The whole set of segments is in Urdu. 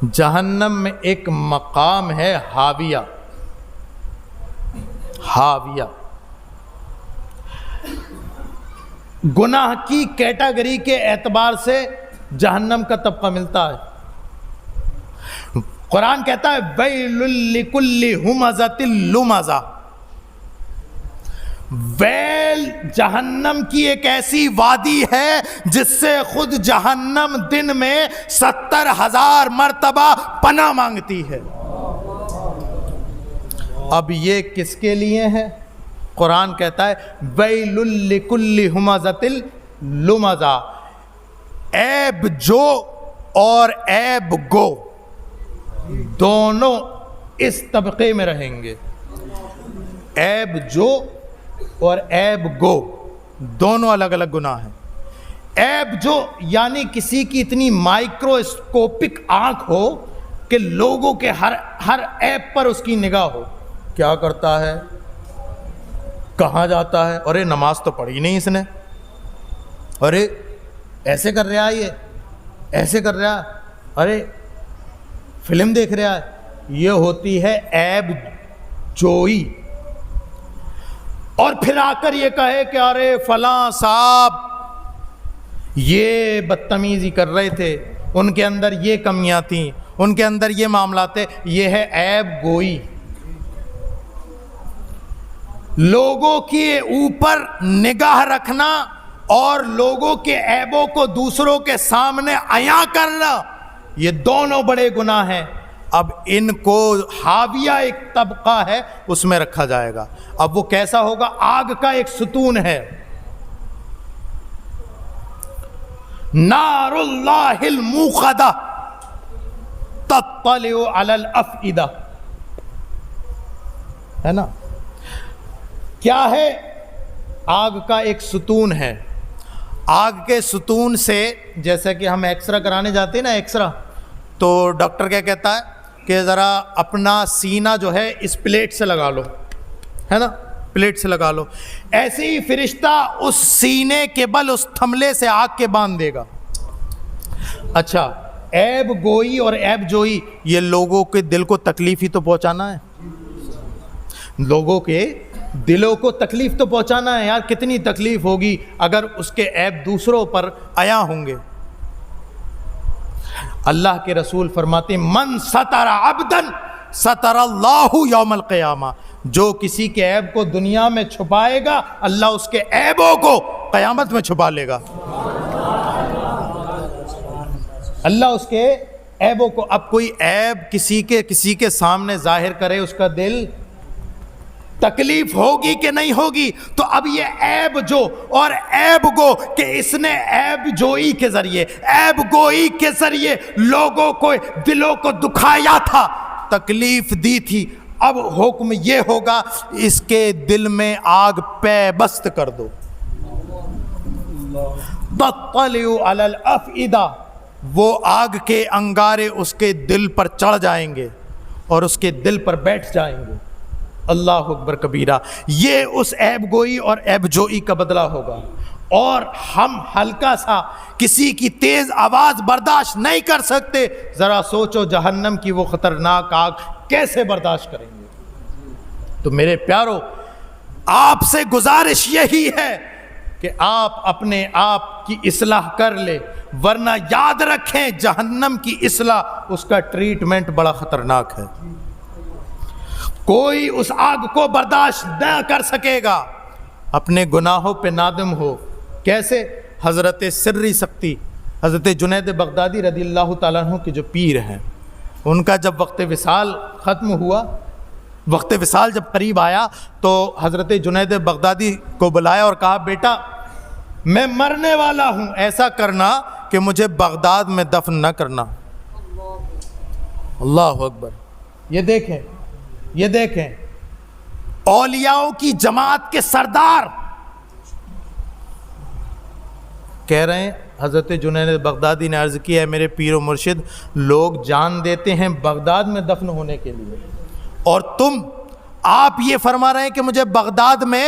جہنم میں ایک مقام ہے حاویہ. حاویہ گناہ کی کیٹیگری کے اعتبار سے جہنم کا طبقہ ملتا ہے. قرآن کہتا ہے ویل لکل ہمزۃ لمزہ. ویل جہنم کی ایک ایسی وادی ہے جس سے خود جہنم دن میں 70,000 مرتبہ پناہ مانگتی ہے. اب یہ کس کے لیے ہے؟ قرآن کہتا ہے ویل لکل ہمزۃ لمزہ. عیب جو اور عیب گو دونوں اس طبقے میں رہیں گے. عیب جو اور عیب گو دونوں الگ الگ گناہ ہیں. عیب جو یعنی کسی کی اتنی مائکروسکوپک آنکھ ہو کہ لوگوں کے ہر عیب پر اس کی نگاہ ہو. کیا کرتا ہے، کہاں جاتا ہے، ارے نماز تو پڑھی نہیں اس نے، ارے ایسے کر رہا ہے، یہ ایسے کر رہا ہے، ارے فلم دیکھ رہا ہے. یہ ہوتی ہے عیب جوئی. اور پھر آ کر یہ کہے کہ ارے فلاں صاحب یہ بدتمیزی کر رہے تھے، ان کے اندر یہ کمیاں تھیں، ان کے اندر یہ معاملات تھے. یہ ہے عیب گوئی. لوگوں کے اوپر نگاہ رکھنا اور لوگوں کے عیبوں کو دوسروں کے سامنے عیاں کرنا، یہ دونوں بڑے گناہ ہیں. اب ان کو حاویہ ایک طبقہ ہے اس میں رکھا جائے گا. اب وہ کیسا ہوگا؟ آگ کا ایک ستون ہے. نار اللہ الموقدہ تطلع علی الافئدہ، ہے نا؟ کیا ہے؟ آگ کا ایک ستون ہے. آگ کے ستون سے جیسے کہ ہم ایکسرے کرانے جاتے ہیں نا، ایکسرے، تو ڈاکٹر کیا کہتا ہے کہ ذرا اپنا سینہ جو ہے اس پلیٹ سے لگا لو، ہے نا، پلیٹ سے لگا لو. ایسے ہی فرشتہ اس سینے کے بل اس تھملے سے آگ کے باندھ دے گا. اچھا، عیب گوئی اور عیب جوئی یہ لوگوں کے دل کو تکلیف ہی تو پہنچانا ہے. لوگوں کے دلوں کو تکلیف تو پہنچانا ہے. یار کتنی تکلیف ہوگی اگر اس کے عیب دوسروں پر عیاں ہوں گے. اللہ کے رسول فرماتے ہیں من ستر عبدا ستر اللہ یوم القیامہ. جو کسی کے عیب کو دنیا میں چھپائے گا اللہ اس کے عیبوں کو قیامت میں چھپا لے گا. اللہ اس کے عیبوں کو. اب کوئی عیب کسی کے سامنے ظاہر کرے، اس کا دل تکلیف ہوگی کہ نہیں ہوگی؟ تو اب یہ عیب جو اور عیب گو کہ اس نے عیب جوئی کے ذریعے، عیب گوئی کے ذریعے لوگوں کو دلوں کو دکھایا تھا، تکلیف دی تھی. اب حکم یہ ہوگا اس کے دل میں آگ پے بست کر دو. تطلع علی الافئدہ، وہ آگ کے انگارے اس کے دل پر چڑھ جائیں گے اور اس کے دل پر بیٹھ جائیں گے. اللہ اکبر کبیرہ. یہ اس عیب گوئی اور عیب جوئی کا بدلہ ہوگا. اور ہم ہلکا سا کسی کی تیز آواز برداشت نہیں کر سکتے. ذرا سوچو جہنم کی وہ خطرناک آگ کیسے برداشت کریں گے. تو میرے پیارو، آپ سے گزارش یہی ہے کہ آپ اپنے آپ کی اصلاح کر لے، ورنہ یاد رکھیں جہنم کی اصلاح، اس کا ٹریٹمنٹ بڑا خطرناک ہے. کوئی اس آگ کو برداشت نہ کر سکے گا. اپنے گناہوں پہ نادم ہو. کیسے؟ حضرت سری سختی حضرت جنید بغدادی رضی اللہ تعالیٰ عنہ کے جو پیر ہیں، ان کا جب وقت وصال ختم ہوا، وقت وصال جب قریب آیا تو حضرت جنید بغدادی کو بلایا اور کہا بیٹا میں مرنے والا ہوں، ایسا کرنا کہ مجھے بغداد میں دفن نہ کرنا. اللہ اکبر. یہ دیکھیں اولیاؤں کی جماعت کے سردار کہہ رہے ہیں. حضرت جنید بغدادی نے عرض کیا ہے میرے پیر و مرشد، لوگ جان دیتے ہیں بغداد میں دفن ہونے کے لیے، اور آپ یہ فرما رہے ہیں کہ مجھے بغداد میں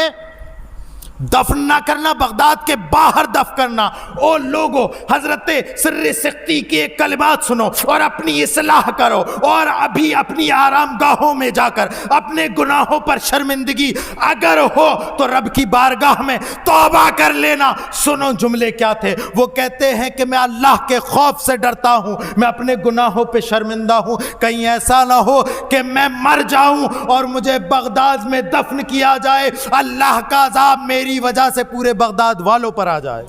دفن نہ کرنا، بغداد کے باہر دفن کرنا۔ او لوگو، حضرت سر سختی کی ایک کلمات سنو اور اپنی اصلاح کرو، اور ابھی اپنی آرام گاہوں میں جا کر اپنے گناہوں پر شرمندگی اگر ہو تو رب کی بارگاہ میں توبہ کر لینا۔ سنو جملے کیا تھے، وہ کہتے ہیں کہ میں اللہ کے خوف سے ڈرتا ہوں، میں اپنے گناہوں پہ شرمندہ ہوں، کہیں ایسا نہ ہو کہ میں مر جاؤں اور مجھے بغداد میں دفن کیا جائے، اللہ کا عذاب میری وجہ سے پورے بغداد والوں پر آ جائے۔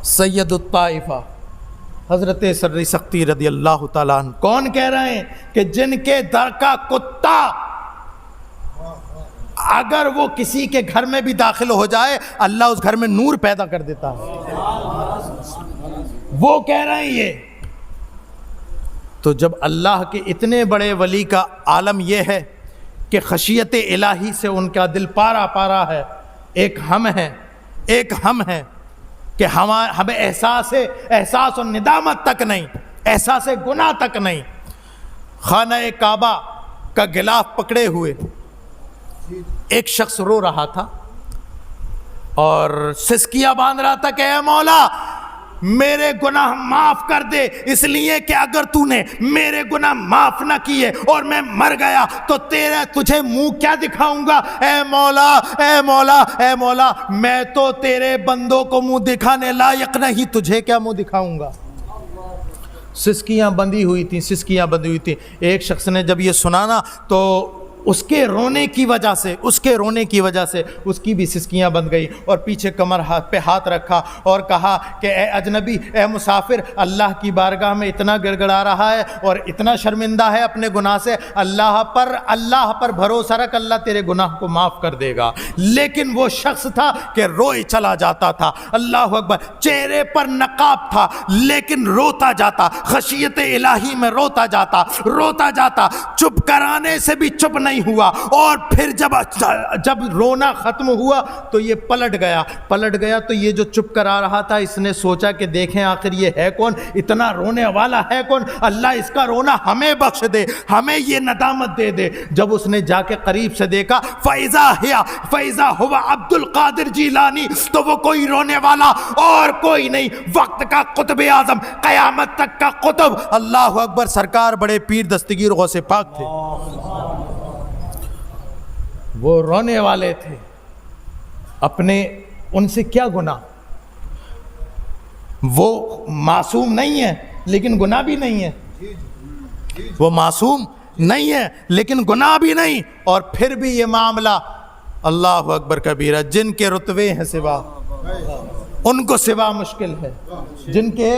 سید الطائفہ حضرت سر سختی رضی اللہ تعالیٰ عنہ کون کہہ رہے ہیں کہ جن کے در کا کتا اگر وہ کسی کے گھر میں بھی داخل ہو جائے اللہ اس گھر میں نور پیدا کر دیتا ہے، وہ کہہ رہے ہیں یہ۔ تو جب اللہ کے اتنے بڑے ولی کا عالم یہ ہے کہ خشیت الہی سے ان کا دل پارا پارا ہے، ایک ہم ہیں کہ ہمیں احساس و ندامت تک نہیں، احساس گناہ تک نہیں۔ خانہ کعبہ کا غلاف پکڑے ہوئے ایک شخص رو رہا تھا اور سسکیاں باندھ رہا تھا کہ اے مولا میرے گناہ معاف کر دے، اس لیے کہ اگر تو نے میرے گناہ معاف نہ کیے اور میں مر گیا تو تجھے منہ کیا دکھاؤں گا؟ اے مولا اے مولا اے مولا، میں تو تیرے بندوں کو منہ دکھانے لائق نہیں، تجھے کیا منہ دکھاؤں گا؟ سسکیاں بندھی ہوئی تھیں۔ ایک شخص نے جب یہ سنا نا تو اس کے رونے کی وجہ سے اس کی بھی سسکیاں بند گئی اور پیچھے کمر پہ ہاتھ رکھا اور کہا کہ اے اجنبی، اے مسافر، اللہ کی بارگاہ میں اتنا گڑ گڑا رہا ہے اور اتنا شرمندہ ہے اپنے گناہ سے، اللہ پر بھروسہ رکھ، اللہ تیرے گناہ کو معاف کر دے گا۔ لیکن وہ شخص تھا کہ روئے چلا جاتا تھا، اللہ اکبر، چہرے پر نقاب تھا لیکن روتا جاتا، خشیت الہی میں روتا جاتا، چپ کرانے سے بھی چپ نہیں ہوا، اور پھر جب رونا ختم ہوا تو یہ پلٹ گیا تو یہ جو چپ کرا رہا تھا اس نے سوچا کہ دیکھیں آخر یہ ہے کون، اتنا رونے والا ہے کون، اللہ اس کا رونا ہمیں بخش دے، ہمیں یہ ندامت دے دے۔ جب اس نے جا کے قریب سے دیکھا فَإِذَا هُوَ عبد القادر جیلانی، تو وہ کوئی رونے والا اور کوئی نہیں، وقت کا قطب اعظم، قیامت تک کا قطب، اللہ اکبر، سرکار بڑے پیر دستگیر غوث پاک تھے۔ وہ رونے والے تھے، ان سے کیا گناہ، وہ معصوم نہیں ہے لیکن گناہ بھی نہیں ہے، وہ معصوم نہیں ہے لیکن گناہ بھی نہیں، اور پھر بھی یہ معاملہ، اللہ اکبر کبیرہ، جن کے رتبے ہیں سوا ان کو سوا مشکل ہے، جن کے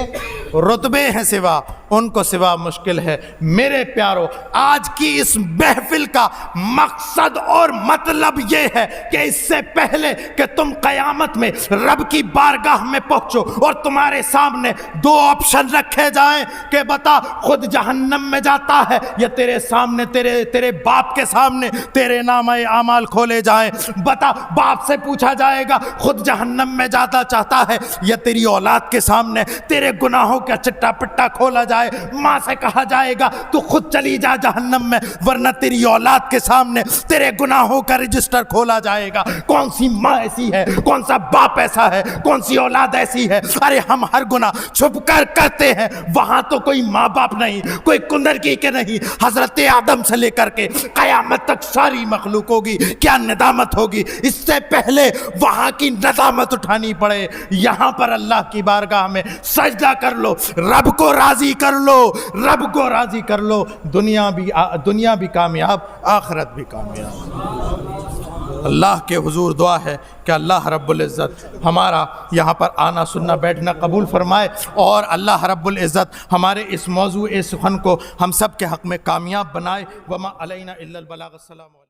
رتبے ہیں سوا ان کو سوا مشکل ہے۔ میرے پیارو، آج کی اس محفل کا مقصد اور مطلب یہ ہے کہ اس سے پہلے کہ تم قیامت میں رب کی بارگاہ میں پہنچو اور تمہارے سامنے دو آپشن رکھے جائیں کہ بتا خود جہنم میں جاتا ہے یا تیرے سامنے تیرے باپ کے سامنے تیرے نامہ اعمال کھولے جائیں، بتا باپ سے پوچھا جائے گا خود جہنم میں جاتا چاہتا ہے یا تیری اولاد کے سامنے تیرے گناہوں کا چٹا پٹا کھولا جائے، ماں سے کہا جائے گا تو خود چلی جا جہنم میں، ورنہ تیری اولاد کے سامنے تیرے گناہوں کا رجسٹر کھولا جائے گا۔ کون سی ماں ایسی ہے، کون سا باپ ایسا ہے، کون سی اولاد ایسی ہے؟ ارے ہم ہر گناہ چھپ کر کرتے ہیں، وہاں تو کوئی ماں باپ نہیں، کوئی کندرکی کے نہیں، حضرت آدم سے لے کر کے قیامت تک ساری مخلوق ہوگی، کیا ندامت ہوگی، اس سے پہلے وہاں کی ندامت اٹھانی پڑے۔ یہاں پر اللہ کی بارگاہ میں سجدہ کر لو، رب کو راضی کر لو، دنیا بھی کامیاب، آخرت بھی کامیاب۔ اللہ کے حضور دعا ہے کہ اللہ رب العزت ہمارا یہاں پر آنا سننا بیٹھنا قبول فرمائے، اور اللہ رب العزت ہمارے اس موضوع سخن کو ہم سب کے حق میں کامیاب بنائے۔ وما علینا الا البلاغ۔ السلام علیکم۔